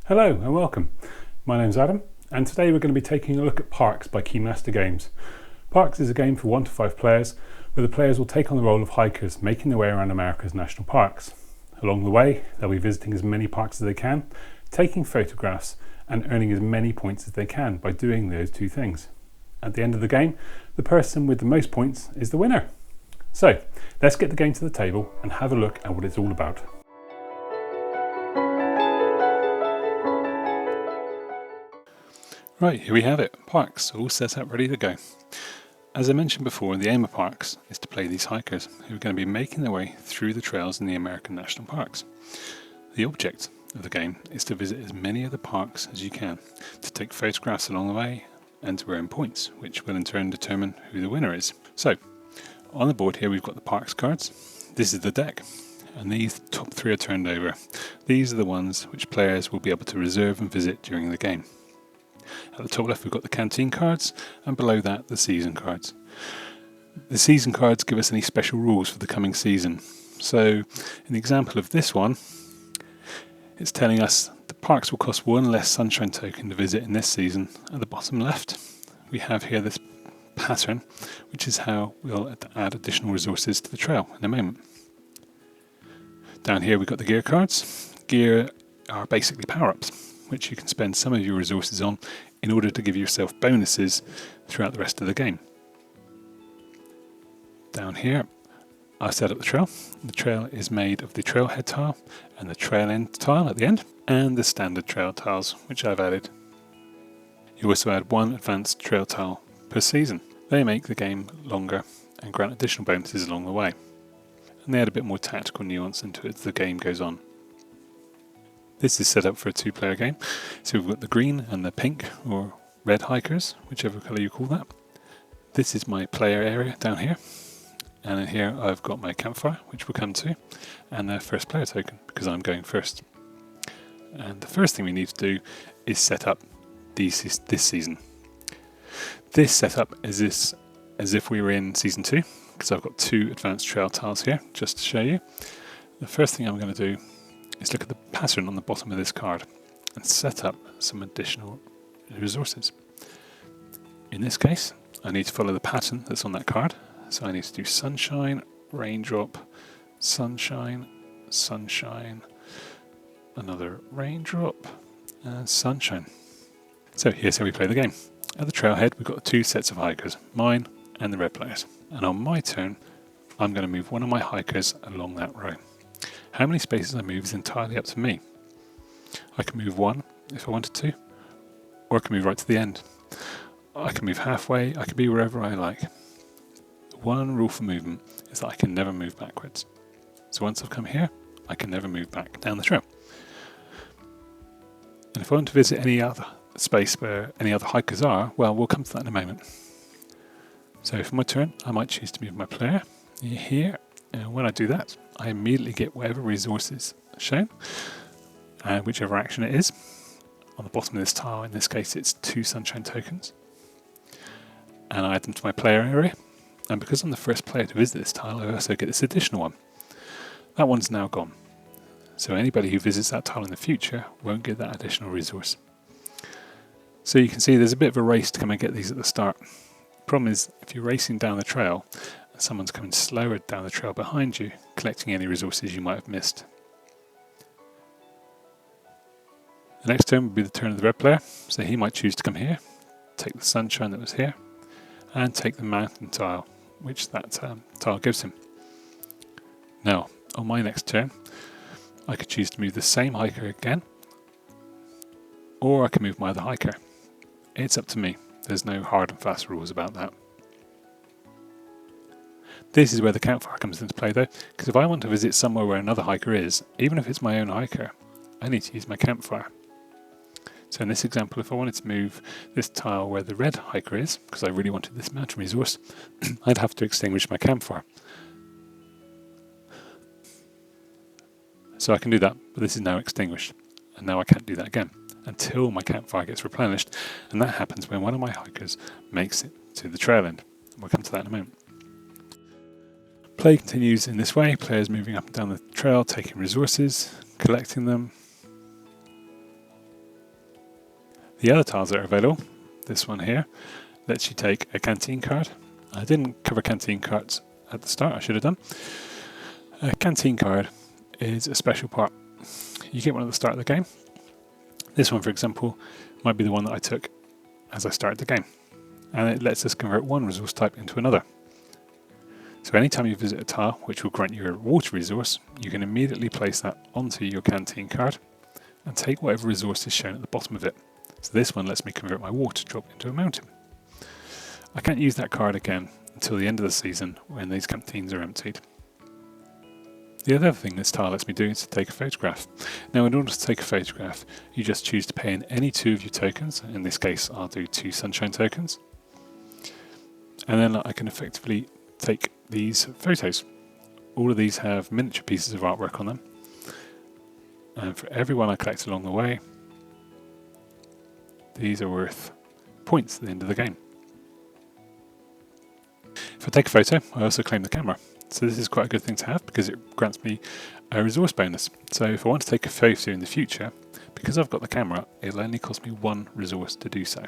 Hello and welcome. My name's Adam, and today we're going to be taking a look at Parks by Keymaster Games. Parks is a game for 1 to 5 players, where the players will take on the role of hikers making their way around America's national parks. Along the way, they'll be visiting as many parks as they can, taking photographs, and earning as many points as they can by doing those two things. At the end of the game, the person with the most points is the winner. So, let's get the game to the table and have a look at what it's all about. Right, here we have it, Parks, all set up, ready to go. As I mentioned before, the aim of Parks is to play these hikers who are going to be making their way through the trails in the American national parks. The object of the game is to visit as many of the parks as you can, to take photographs along the way, and to earn points, which will in turn determine who the winner is. So, on the board here we've got the Parks cards. This is the deck, and these top 3 are turned over. These are the ones which players will be able to reserve and visit during the game. At the top left we've got the Canteen Carts, and below that the Season cards. The Season cards give us any special rules for the coming season. So in the example of this one, it's telling us the parks will cost 1 less sunshine token to visit in this season. At the bottom left we have here this pattern, which is how we'll add additional resources to the trail in a moment. Down here we've got the gear cards. Gear are basically power-ups, which you can spend some of your resources on in order to give yourself bonuses throughout the rest of the game. Down here, I've set up the trail. The trail is made of the trailhead tile and the trail end tile at the end, and the standard trail tiles, which I've added. You also add 1 advanced trail tile per season. They make the game longer and grant additional bonuses along the way. And they add a bit more tactical nuance into it as the game goes on. This is set up for a 2-player game, so we've got the green and the pink or red hikers, whichever colour you call that. This is my player area down here, and in here I've got my campfire, which we'll come to, and the first player token, because I'm going first. And the first thing we need to do is set up this season. This setup is as if we were in Season 2, because I've got 2 advanced trail tiles here, just to show you. The first thing I'm going to do is look at the pattern on the bottom of this card and set up some additional resources. In this case, I need to follow the pattern that's on that card. So I need to do sunshine, raindrop, sunshine, sunshine, another raindrop, and sunshine. So here's how we play the game. At the trailhead, we've got 2 sets of hikers, mine and the red players. And on my turn, I'm going to move one of my hikers along that row. How many spaces I move is entirely up to me. I can move 1 if I wanted to, or I can move right to the end. I can move halfway, I can be wherever I like. The one rule for movement is that I can never move backwards. So once I've come here, I can never move back down the trail. And if I want to visit any other space where any other hikers are, well, we'll come to that in a moment. So for my turn, I might choose to move my player here, and when I do that, I immediately get whatever resources shown, and whichever action it is. On the bottom of this tile, in this case it's 2 sunshine tokens, and I add them to my player area, and because I'm the first player to visit this tile, I also get this additional one. That one's now gone, so anybody who visits that tile in the future won't get that additional resource. So you can see there's a bit of a race to come and get these at the start. The problem is, if you're racing down the trail, and someone's coming slower down the trail behind you, collecting any resources you might have missed. The next turn will be the turn of the red player, so he might choose to come here, take the sunshine that was here, and take the mountain tile, which that tile gives him. Now, on my next turn, I could choose to move the same hiker again, or I can move my other hiker. It's up to me. There's no hard and fast rules about that. This is where the campfire comes into play though, because if I want to visit somewhere where another hiker is, even if it's my own hiker, I need to use my campfire. So in this example, if I wanted to move this tile where the red hiker is, because I really wanted this mountain resource, I'd have to extinguish my campfire. So I can do that, but this is now extinguished, and now I can't do that again until my campfire gets replenished, and that happens when one of my hikers makes it to the trail end. We'll come to that in a moment. Play continues in this way, players moving up and down the trail, taking resources, collecting them, The other tiles that are available, this one here, lets you take a canteen card. I didn't cover canteen cards at the start, I should have done. A canteen card is a special part. You get one at the start of the game. This one, for example, might be the one that I took as I started the game. And it lets us convert one resource type into another. So anytime you visit a tile which will grant you a water resource, you can immediately place that onto your canteen card and take whatever resource is shown at the bottom of it. So this one lets me convert my water drop into a mountain. I can't use that card again until the end of the season when these canteens are emptied. The other thing this tile lets me do is to take a photograph. Now in order to take a photograph, you just choose to pay in any two of your tokens. In this case I'll do 2 sunshine tokens. And then I can effectively take these photos. All of these have miniature pieces of artwork on them. And for every one I collect along the way, these are worth points at the end of the game. If I take a photo, I also claim the camera. So this is quite a good thing to have because it grants me a resource bonus. So if I want to take a photo in the future, because I've got the camera, it'll only cost me 1 resource to do so.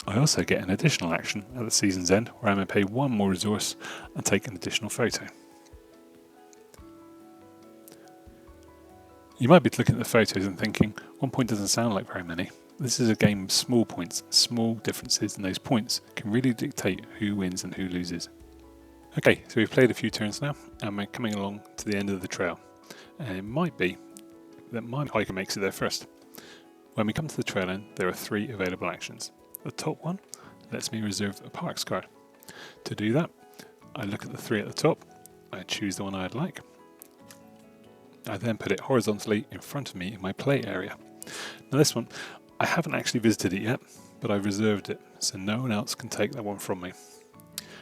I also get an additional action at the season's end where I'm going to pay 1 more resource and take an additional photo. You might be looking at the photos and thinking, 1 point doesn't sound like very many. This is a game of small points. Small differences in those points can really dictate who wins and who loses. Okay, so we've played a few turns now and we're coming along to the end of the trail. And it might be that my hiker makes it there first. When we come to the trail end, there are 3 available actions. The top one lets me reserve a parks card. To do that, I look at the 3 at the top, I choose the one I'd like. I then put it horizontally in front of me in my play area. Now this one, I haven't actually visited it yet, but I've reserved it, so no one else can take that one from me.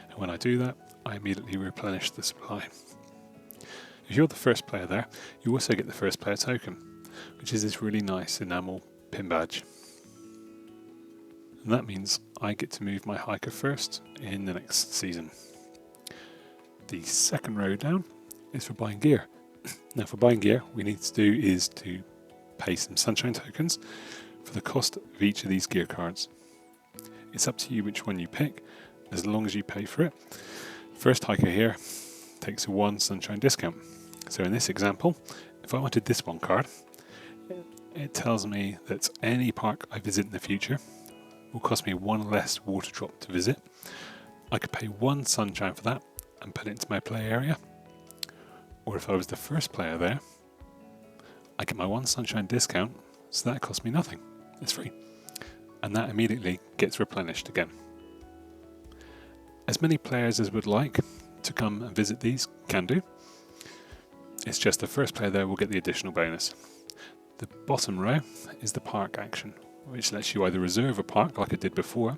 And when I do that, I immediately replenish the supply. If you're the first player there, you also get the first player token, which is this really nice enamel pin badge. And that means I get to move my hiker first in the next season. The second row down is for buying gear. Now for buying gear, what we need to do is to pay some sunshine tokens for the cost of each of these gear cards. It's up to you which one you pick, as long as you pay for it. First hiker here takes a 1 sunshine discount. So in this example, if I wanted this one card, it tells me that any park I visit in the future will cost me 1 less water drop to visit. I could pay 1 sunshine for that and put it into my play area. Or if I was the first player there, I get my 1 sunshine discount, so that costs me nothing. It's free. And that immediately gets replenished again. As many players as would like to come and visit these can do. It's just the first player there will get the additional bonus. The bottom row is the park action, which lets you either reserve a park like I did before,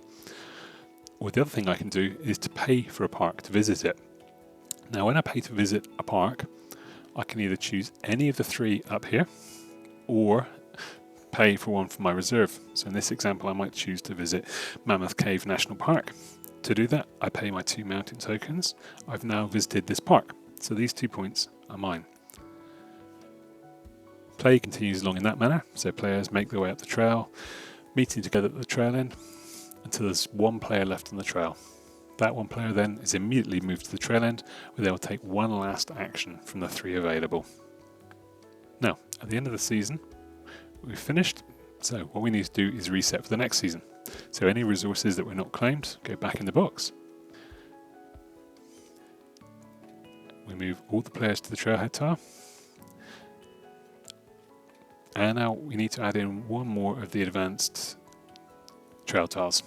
or the other thing I can do is to pay for a park to visit it. Now when I pay to visit a park, I can either choose any of the 3 up here, or pay for one from my reserve. So in this example I might choose to visit Mammoth Cave National Park. To do that, I pay my 2 mountain tokens. I've now visited this park, so these 2 points are mine. Play continues along in that manner, so players make their way up the trail, meeting together at the trail end, until there's 1 player left on the trail. That 1 player then is immediately moved to the trail end, where they'll take 1 last action from the 3 available. Now, at the end of the season, we've finished, so what we need to do is reset for the next season. So any resources that were not claimed go back in the box. We move all the players to the trailhead tile. And now we need to add in 1 more of the advanced trail tiles.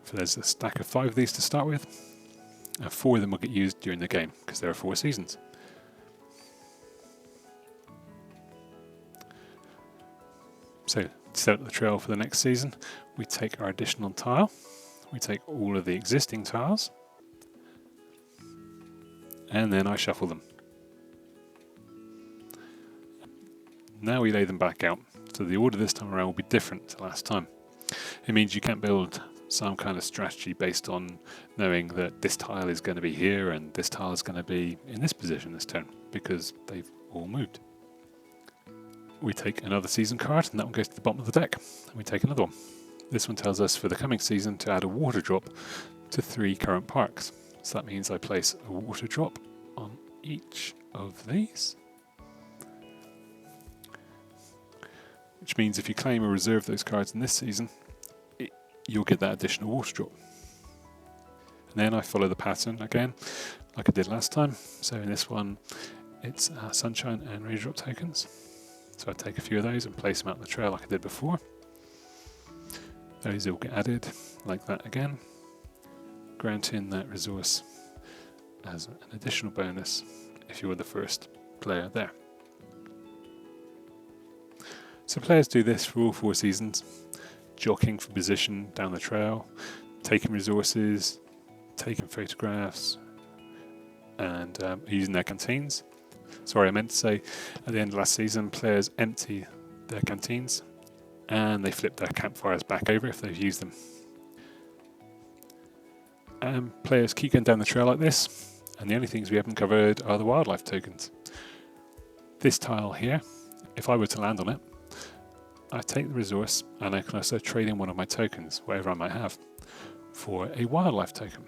So there's a stack of 5 of these to start with, and 4 of them will get used during the game because there are 4 seasons. So to set up the trail for the next season, we take our additional tile, we take all of the existing tiles, and then I shuffle them. Now we lay them back out, so the order this time around will be different to last time. It means you can't build some kind of strategy based on knowing that this tile is going to be here and this tile is going to be in this position this turn, because they've all moved. we take another season card, and that one goes to the bottom of the deck, and we take another one. This one tells us for the coming season to add a water drop to 3 current parks. So that means I place a water drop on each of these. Which means if you claim or reserve those cards in this season, you'll get that additional water drop. And then I follow the pattern again, like I did last time. So in this one, it's sunshine and raindrop tokens. So I take a few of those and place them out on the trail like I did before. Those will get added like that again, granting that resource as an additional bonus if you were the first player there. So players do this for all 4 seasons, jockeying for position down the trail, taking resources, taking photographs, and using their canteens. Sorry, I meant to say at the end of last season, players empty their canteens and they flip their campfires back over if they've used them. And players keep going down the trail like this, and the only things we haven't covered are the wildlife tokens. This tile here, if I were to land on it, I take the resource and I can also trade in one of my tokens, whatever I might have, for a wildlife token.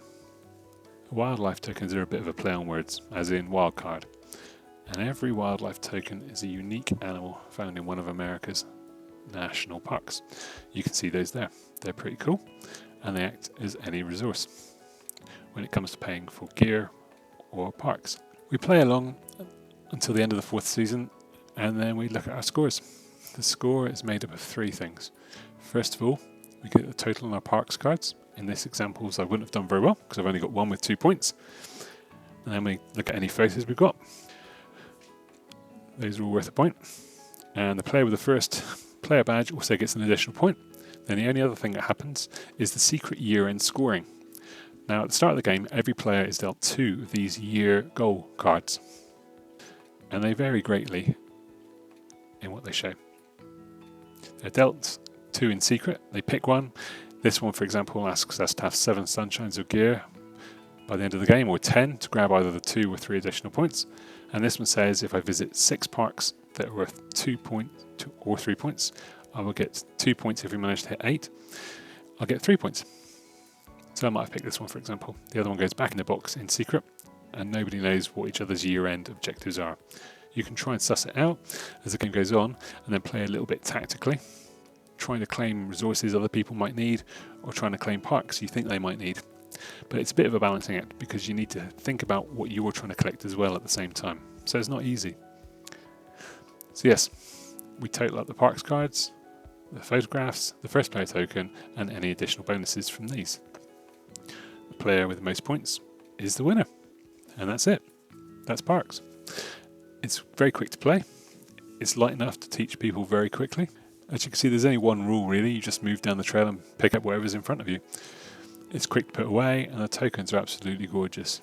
Wildlife tokens are a bit of a play on words, as in wild card. And every wildlife token is a unique animal found in one of America's national parks. You can see those there. They're pretty cool, and they act as any resource when it comes to paying for gear or parks. We play along until the end of the 4th season, and then we look at our scores. The score is made up of 3 things. First of all, we get the total on our parks cards. In this example, I wouldn't have done very well because I've only got one with 2 points. And then we look at any photos we've got. Those are all worth a point. And the player with the first player badge also gets an additional point. Then the only other thing that happens is the secret year-end scoring. Now at the start of the game, every player is dealt 2 of these year goal cards. And they vary greatly in what they show. They're dealt 2 in secret. They pick one. This one, for example, asks us to have 7 sunshines of gear by the end of the game, or 10 to grab either the 2 or 3 additional points. And this one says if I visit 6 parks that are worth 2 points or 3 points, I will get 2 points if we manage to hit 8. I'll get 3 points. So I might have picked this one, for example. The other one goes back in the box in secret, and nobody knows what each other's year-end objectives are. You can try and suss it out as the game goes on, and then play a little bit tactically, trying to claim resources other people might need, or trying to claim parks you think they might need. But it's a bit of a balancing act because you need to think about what you're trying to collect as well at the same time. So it's not easy. So yes, we total up the parks cards, the photographs, the first player token, and any additional bonuses from these. The player with the most points is the winner. And that's it. That's parks. It's very quick to play. It's light enough to teach people very quickly. As you can see, there's only one rule really. You just move down the trail and pick up whatever's in front of you. It's quick to put away, and the tokens are absolutely gorgeous.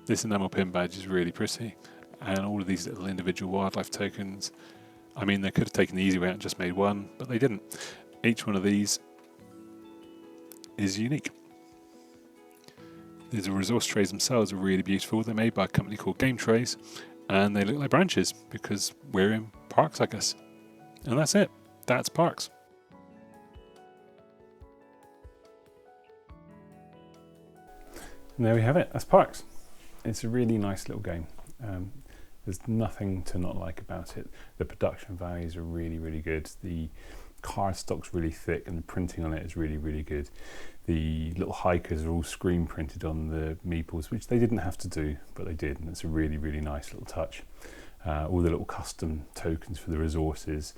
This enamel pin badge is really pretty, and all of these little individual wildlife tokens. I mean, they could have taken the easy way out and just made one, but they didn't. Each one of these is unique. The resource trays themselves are really beautiful. They're made by a company called Game Trays, and they look like branches because we're in parks, I guess. And that's it. That's parks. And there we have it. That's parks. It's a really nice little game. There's nothing to not like about it. The production values are really, really good. The card stock's really thick and the printing on it is really, really good. The little hikers are all screen printed on the meeples, which they didn't have to do, but they did, and it's a really, really nice little touch. All the little custom tokens for the resources,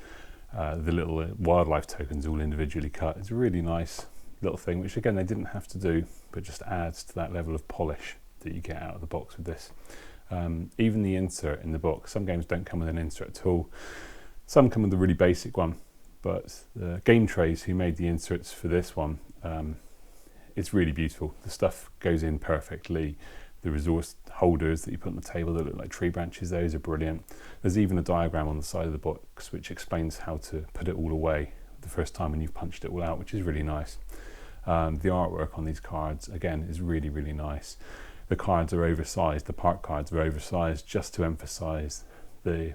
the little wildlife tokens all individually cut. It's a really nice little thing, which again they didn't have to do, but just adds to that level of polish that you get out of the box with this. Even the insert in the box, some games don't come with an insert at all. Some come with a really basic one, but the Game Trays who made the inserts for this one, it's really beautiful. The stuff goes in perfectly. The resource holders that you put on the table that look like tree branches, those are brilliant. There's even a diagram on the side of the box which explains how to put it all away the first time when you've punched it all out, which is really nice. The artwork on these cards, again, is really, really nice. The cards are oversized, the park cards are oversized just to emphasize the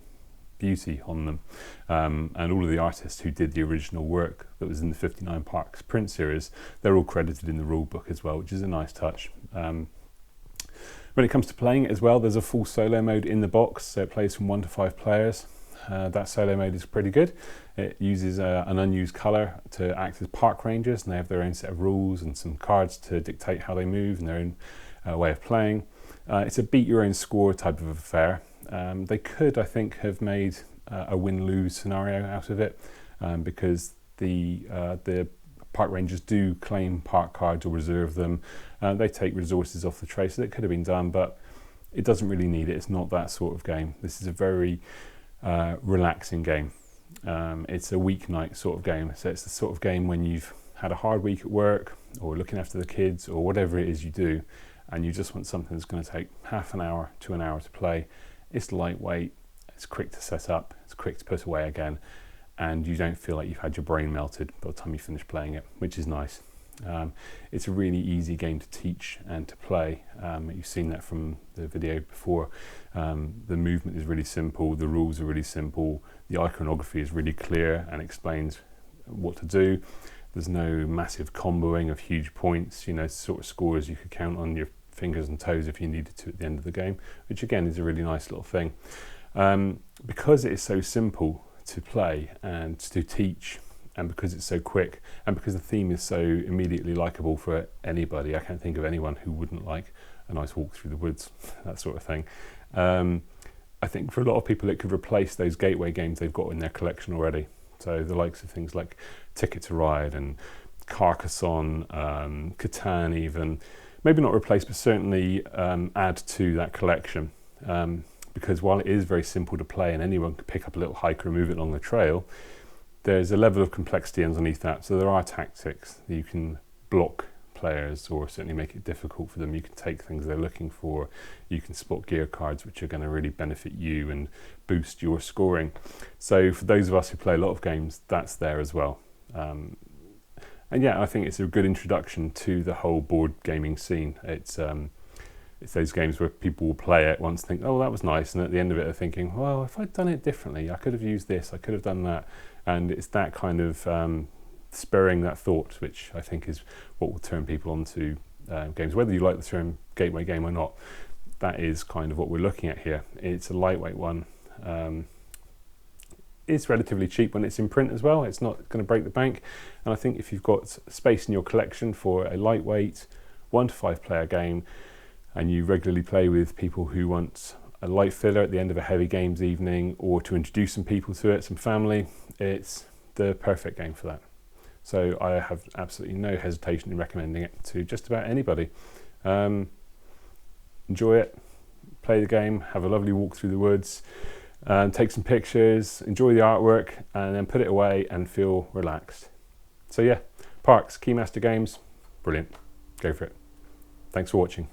beauty on them. And all of the artists who did the original work that was in the 59 Parks print series, they're all credited in the rule book as well, which is a nice touch. When it comes to playing it as well, there's a full solo mode in the box, so it plays from 1 to 5 players. That solo mode is pretty good. It uses an unused colour to act as park rangers, and they have their own set of rules and some cards to dictate how they move and their own way of playing. It's a beat your own score type of affair. They could, I think, have made a win-lose scenario out of it, because the park rangers do claim park cards or reserve them. They take resources off the tray, so that could have been done, but it doesn't really need it. It's not that sort of game. This is a very relaxing game. It's a weeknight sort of game, so it's the sort of game when you've had a hard week at work or looking after the kids or whatever it is you do, and you just want something that's going to take half an hour to an hour to play. It's lightweight, it's quick to set up, it's quick to put away again, and you don't feel like you've had your brain melted by the time you finish playing it, which is nice. It's a really easy game to teach and to play. You've seen that from the video before. The movement is really simple, the rules are really simple, the iconography is really clear and explains what to do. There's no massive comboing of huge points, you know, sort of scores you could count on your fingers and toes if you needed to at the end of the game, which again is a really nice little thing. Because it is so simple to play and to teach, and because it's so quick, and because the theme is so immediately likable for anybody, I can't think of anyone who wouldn't like a nice walk through the woods, that sort of thing. I think for a lot of people it could replace those gateway games they've got in their collection already. So the likes of things like Ticket to Ride and Carcassonne, Catan even, maybe not replace, but certainly add to that collection. Because while it is very simple to play and anyone can pick up a little hiker and move it along the trail, there's a level of complexity underneath that. So there are tactics. You can block players or certainly make it difficult for them. You can take things they're looking for. You can spot gear cards which are going to really benefit you and boost your scoring. So for those of us who play a lot of games, that's there as well. And yeah, I think it's a good introduction to the whole board gaming scene. It's those games where people will play it once, think, oh, that was nice, and at the end of it they're thinking, well, if I'd done it differently, I could have used this, I could have done that. And it's that kind of spurring that thought, which I think is what will turn people onto games. Whether you like the term gateway game or not, that is kind of what we're looking at here. It's a lightweight one. It's relatively cheap when it's in print as well. It's not going to break the bank. And I think if you've got space in your collection for a lightweight 1 to 5 player game, and you regularly play with people who want a light filler at the end of a heavy games evening, or to introduce some people to it, some family, it's the perfect game for that. So I have absolutely no hesitation in recommending it to just about anybody. Enjoy it, play the game, have a lovely walk through the woods, take some pictures, enjoy the artwork, and then put it away and feel relaxed. So yeah, Parks, Keymaster Games, brilliant. Go for it. Thanks for watching.